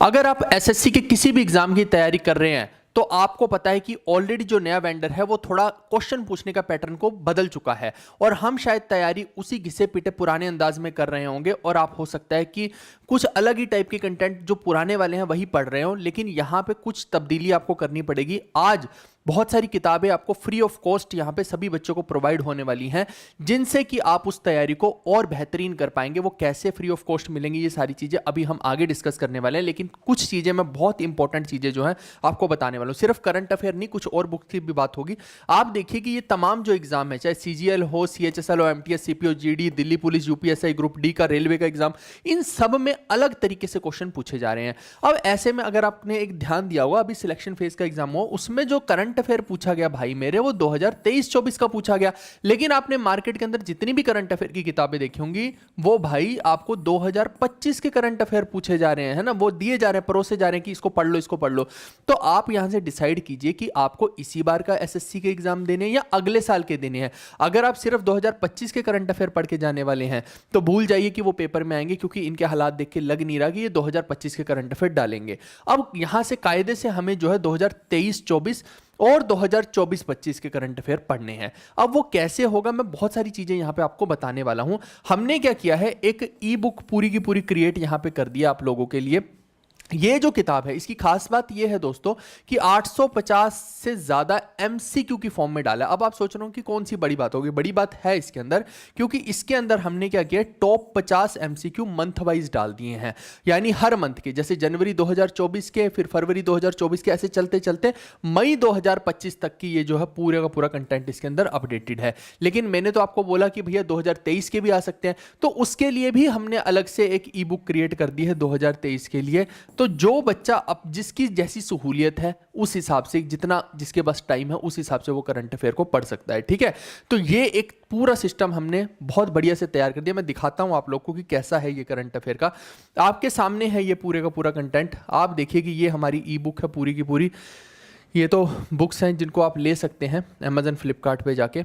अगर आप एसएससी के किसी भी एग्जाम की तैयारी कर रहे हैं तो आपको पता है कि ऑलरेडी जो नया वेंडर है वो थोड़ा क्वेश्चन पूछने का पैटर्न को बदल चुका है और हम शायद तैयारी उसी घिसे पिटे पुराने अंदाज में कर रहे होंगे और आप हो सकता है कि कुछ अलग ही टाइप के कंटेंट जो पुराने वाले हैं वही पढ़ रहे हो, लेकिन यहां पे कुछ तब्दीली आपको करनी पड़ेगी। आज बहुत सारी किताबें आपको फ्री ऑफ कॉस्ट यहां पे सभी बच्चों को प्रोवाइड होने वाली हैं, जिनसे कि आप उस तैयारी को और बेहतरीन कर पाएंगे। वो कैसे फ्री ऑफ कॉस्ट मिलेंगी, ये सारी चीजें अभी हम आगे डिस्कस करने वाले हैं, लेकिन कुछ चीजें मैं बहुत इंपॉर्टेंट चीजें जो है आपको बताने वाला हूं। सिर्फ करंट अफेयर नहीं, कुछ और बुक की भी बात होगी। आप देखिए कि ये तमाम जो एग्जाम है, चाहे सीजीएल हो, सीएचएसएल हो, MTS, CPO, GD, Delhi police, UPSI, group D का, रेलवे का एग्जाम, इन सब में अलग तरीके से क्वेश्चन पूछे जा रहे हैं। अब ऐसे में अगर आपने एक ध्यान दिया होगा, अभी सिलेक्शन फेज का एग्जाम हो, उसमें जो करंट अफेयर पूछा गया भाई मेरे, वो 2023-24 का पूछा गया। लेकिन आपने मार्केट के अंदर जितनी भी करंट अफेयर की किताबें देखी होंगी, वो भाई आपको 2025 के करंट अफेयर पूछे जा रहे हैं, है ना, वो दिए जा रहे हैं, परोसे जा रहे हैं कि इसको पढ़ लो, इसको पढ़ लो। तो आप यहां से डिसाइड कीजिए कि आपको इसी बार का एसएससी के एग्जाम देने या अगले साल के देने हैं। अगर आप सिर्फ 2025 के करंट अफेयर पढ़ के जाने वाले हैं तो भूल जाइए कि वो पेपर में आएंगे, क्योंकि इनके हालात देख के लग नहीं रहा कि ये 2025 के करंट अफेयर डालेंगे। अब यहां से कायदे से हमें जो है 2023-24 और 2024-25 के करंट अफेयर पढ़ने हैं। अब वो कैसे होगा, मैं बहुत सारी चीजें यहां पे आपको बताने वाला हूं। हमने क्या किया है, एक ई बुक पूरी की पूरी क्रिएट यहां पे कर दिया आप लोगों के लिए। ये जो किताब है, इसकी खास बात ये है दोस्तों कि 850 से ज्यादा एमसीक्यू की फॉर्म में डाला। अब आप सोच रहे हो कि कौन सी बड़ी बात होगी, बड़ी बात है इसके अंदर, क्योंकि इसके अंदर हमने क्या किया, टॉप 50 एमसीक्यू मंथ वाइज डाल दिए हैं। यानी हर मंथ के, जैसे जनवरी 2024 के, फिर फरवरी 2024 के, ऐसे चलते चलते मई 2025 तक की ये जो है पूरे का पूरा कंटेंट इसके अंदर अपडेटेड है। लेकिन मैंने तो आपको बोला कि भैया 2023 के भी आ सकते हैं, तो उसके लिए भी हमने अलग से एक ई बुक क्रिएट कर दी है 2023 के लिए। तो जो बच्चा अब जिसकी जैसी सहूलियत है उस हिसाब से, जितना जिसके पास टाइम है उस हिसाब से वो करंट अफेयर को पढ़ सकता है। ठीक है, तो ये एक पूरा सिस्टम हमने बहुत बढ़िया से तैयार कर दिया। मैं दिखाता हूं आप लोग को कि कैसा है ये करंट अफेयर का। आपके सामने है ये पूरे का पूरा कंटेंट। आप देखिए कि ये हमारी ई बुक है पूरी की पूरी। ये तो बुक्स हैं जिनको आप ले सकते हैं अमेजन, फ्लिपकार्ट पे जाके,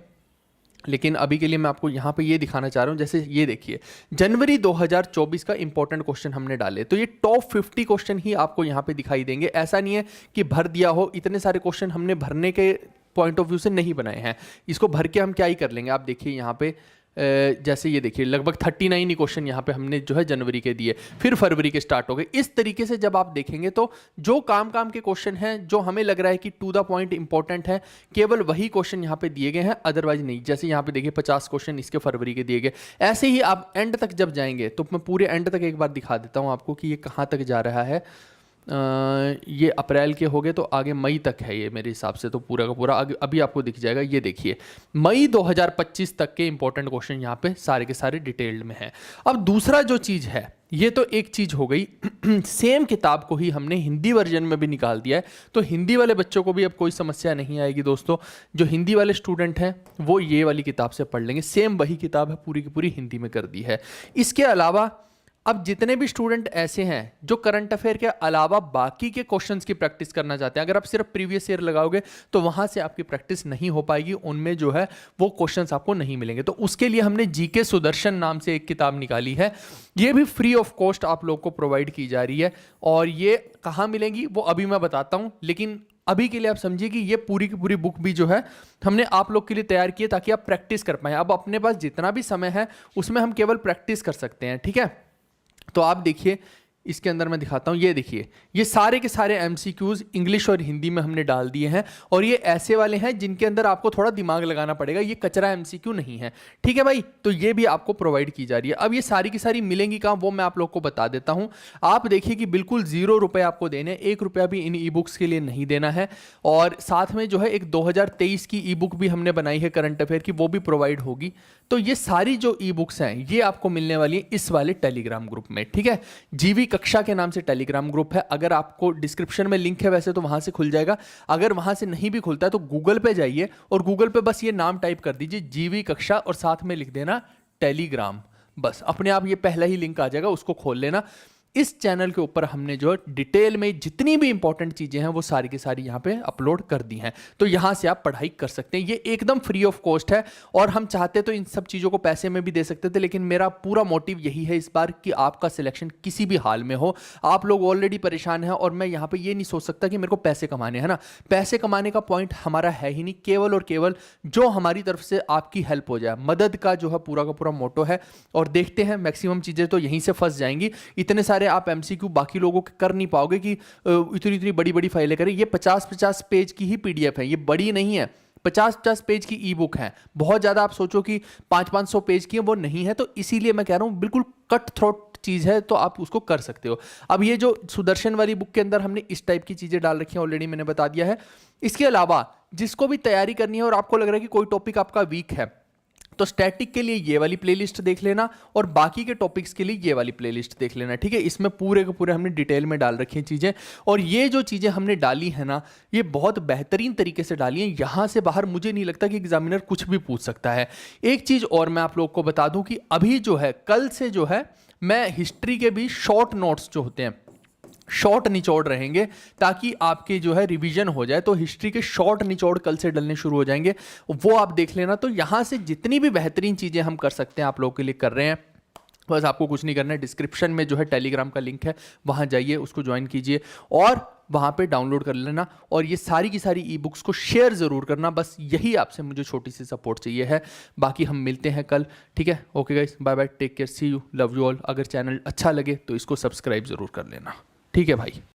लेकिन अभी के लिए मैं आपको यहाँ पे ये दिखाना चाह रहा हूँ। जैसे ये देखिए, जनवरी 2024 का इंपॉर्टेंट क्वेश्चन हमने डाले, तो ये टॉप 50 क्वेश्चन ही आपको यहाँ पे दिखाई देंगे। ऐसा नहीं है कि भर दिया हो, इतने सारे क्वेश्चन हमने भरने के पॉइंट ऑफ व्यू से नहीं बनाए हैं। इसको भर के हम क्या ही कर लेंगे। आप देखिए यहाँ पे जैसे ये देखिए लगभग 39 ही क्वेश्चन यहाँ पे हमने जो है जनवरी के दिए, फिर फरवरी के स्टार्ट हो गए। इस तरीके से जब आप देखेंगे तो जो काम के क्वेश्चन हैं, जो हमें लग रहा है कि टू द पॉइंट इंपॉर्टेंट है, केवल वही क्वेश्चन यहाँ पे दिए गए हैं, अदरवाइज नहीं। जैसे यहाँ पे देखिए 50 क्वेश्चन इसके फरवरी के दिए गए। ऐसे ही आप एंड तक जब जाएंगे तो मैं पूरे एंड तक एक बार दिखा देता हूँ आपको कि ये कहाँ तक जा रहा है। ये अप्रैल के हो गए तो आगे मई तक है ये मेरे हिसाब से, तो पूरा का पूरा आगे अभी आपको दिख जाएगा। ये देखिए मई 2025 तक के इंपॉर्टेंट क्वेश्चन यहाँ पे सारे के सारे डिटेल्ड में हैं। अब दूसरा जो चीज़ है, ये तो एक चीज़ हो गई सेम किताब को ही हमने हिंदी वर्जन में भी निकाल दिया है, तो हिंदी वाले बच्चों को भी अब कोई समस्या नहीं आएगी दोस्तों। जो हिंदी वाले स्टूडेंट हैं वो ये वाली किताब से पढ़ लेंगे। सेम वही किताब है, पूरी की पूरी हिंदी में कर दी है। इसके अलावा अब जितने भी स्टूडेंट ऐसे हैं जो करंट अफेयर के अलावा बाकी के क्वेश्चंस की प्रैक्टिस करना चाहते हैं, अगर आप सिर्फ प्रीवियस ईयर लगाओगे तो वहां से आपकी प्रैक्टिस नहीं हो पाएगी, उनमें जो है वो क्वेश्चंस आपको नहीं मिलेंगे। तो उसके लिए हमने जीके सुदर्शन नाम से एक किताब निकाली है। ये भी फ्री ऑफ कॉस्ट आप लोग को प्रोवाइड की जा रही है, और ये कहाँ मिलेंगी वो अभी मैं बताता हूँ। लेकिन अभी के लिए आप समझिए कि ये पूरी की पूरी बुक भी जो है हमने आप लोग के लिए तैयार की है, ताकि आप प्रैक्टिस कर पाएं। अब अपने पास जितना भी समय है उसमें हम केवल प्रैक्टिस कर सकते हैं। ठीक है, तो आप देखिए इसके अंदर मैं दिखाता हूं। ये देखिए ये सारे के सारे एमसीक्यूज इंग्लिश और हिंदी में हमने डाल दिए हैं, और ये ऐसे वाले हैं जिनके अंदर आपको थोड़ा दिमाग लगाना पड़ेगा, ये कचरा एमसीक्यू नहीं है। ठीक है भाई, तो ये भी आपको प्रोवाइड की जा रही है। अब ये सारी की सारी मिलेंगी कहाँ, वो मैं आप लोग को बता देता हूं। आप देखिए कि बिल्कुल 0 रुपए आपको देने, 1 रुपया भी इन ई बुक्स के लिए नहीं देना है। और साथ में जो है एक 2023 की ई बुक भी हमने बनाई है करंट अफेयर की, वो भी प्रोवाइड होगी। तो ये सारी जो ई बुक्स हैं ये आपको मिलने वाली है इस वाले टेलीग्राम ग्रुप में। ठीक है, जीवी कक्षा के नाम से टेलीग्राम ग्रुप है। अगर आपको डिस्क्रिप्शन में लिंक है वैसे तो वहां से खुल जाएगा, अगर वहां से नहीं भी खुलता है तो गूगल पे जाइए और गूगल पे बस ये नाम टाइप कर दीजिए जीवी कक्षा, और साथ में लिख देना टेलीग्राम। बस अपने आप ये पहला ही लिंक आ जाएगा, उसको खोल लेना। इस चैनल के ऊपर हमने जो डिटेल में जितनी भी इंपॉर्टेंट चीजें हैं वो सारी की सारी यहाँ पे अपलोड कर दी हैं, तो यहाँ से आप पढ़ाई कर सकते हैं। ये एकदम फ्री ऑफ कॉस्ट है, और हम चाहते तो इन सब चीज़ों को पैसे में भी दे सकते थे, लेकिन मेरा पूरा मोटिव यही है इस बार कि आपका सिलेक्शन किसी भी हाल में हो। आप लोग ऑलरेडी परेशान हैं, और मैं यहाँ पे ये नहीं सोच सकता कि मेरे को पैसे कमाने हैं ना। पैसे कमाने का पॉइंट हमारा है ही नहीं, केवल और केवल जो हमारी तरफ से आपकी हेल्प हो जाए, मदद का जो है पूरा का पूरा मोटो है। और देखते हैं मैक्सिमम चीज़ें तो यहीं से फंस जाएंगी। इतने सारे आप एमसीक्यू बाकी लोगों के कर नहीं पाओगे कि इतनी इतनी बड़ी बड़ी फाइलें करें। ये 50-50 पेज की ही पीडीएफ है, ये बड़ी नहीं है। 50-50 पेज की ई बुक है, बहुत ज़्यादा आप सोचो कि 500-500 पेज की है, वो नहीं है। तो इसीलिए मैं कह रहा हूँ बिल्कुल कट थ्रोट चीज़ है, तो आप उसको कर सकते हो। अब ये जो सुदर्शन वाली बुक के अंदर हमने इस टाइप की चीज़ें डाल रखी हैं, ऑलरेडी मैंने बता दिया है। इसके अलावा जिसको भी तैयारी करनी है और आपको लग रहा है कि कोई टॉपिक आपका वीक है, तो स्टैटिक के लिए ये वाली प्लेलिस्ट देख लेना, और बाकी के टॉपिक्स के लिए ये वाली प्लेलिस्ट देख लेना, ठीक है। इसमें पूरे के पूरे हमने डिटेल में डाल रखी हैं चीज़ें, और ये जो चीज़ें हमने डाली है ना, ये बहुत बेहतरीन तरीके से डाली हैं। यहाँ से बाहर मुझे नहीं लगता कि एग्जामिनर कुछ भी पूछ सकता है। एक चीज़ और मैं आप लोग को बता दूं कि अभी जो है, कल से जो है, मैं हिस्ट्री के भी शॉर्ट नोट्स जो होते हैं, शॉर्ट निचोड़ रहेंगे, ताकि आपके जो है रिवीजन हो जाए। तो हिस्ट्री के शॉर्ट निचोड़ कल से डलने शुरू हो जाएंगे, वो आप देख लेना। तो यहाँ से जितनी भी बेहतरीन चीज़ें हम कर सकते हैं आप लोगों के लिए कर रहे हैं। बस आपको कुछ नहीं करना है, डिस्क्रिप्शन में जो है टेलीग्राम का लिंक है, वहाँ जाइए, उसको ज्वाइन कीजिए और वहाँ पे डाउनलोड कर लेना, और ये सारी की सारी ई बुक्स को शेयर ज़रूर करना। बस यही आपसे मुझे छोटी सी सपोर्ट चाहिए है। बाकी हम मिलते हैं कल, ठीक है। Okay guys, bye bye, take care, see you, love you all. अगर चैनल अच्छा लगे तो इसको सब्सक्राइब ज़रूर कर लेना, ठीक है भाई।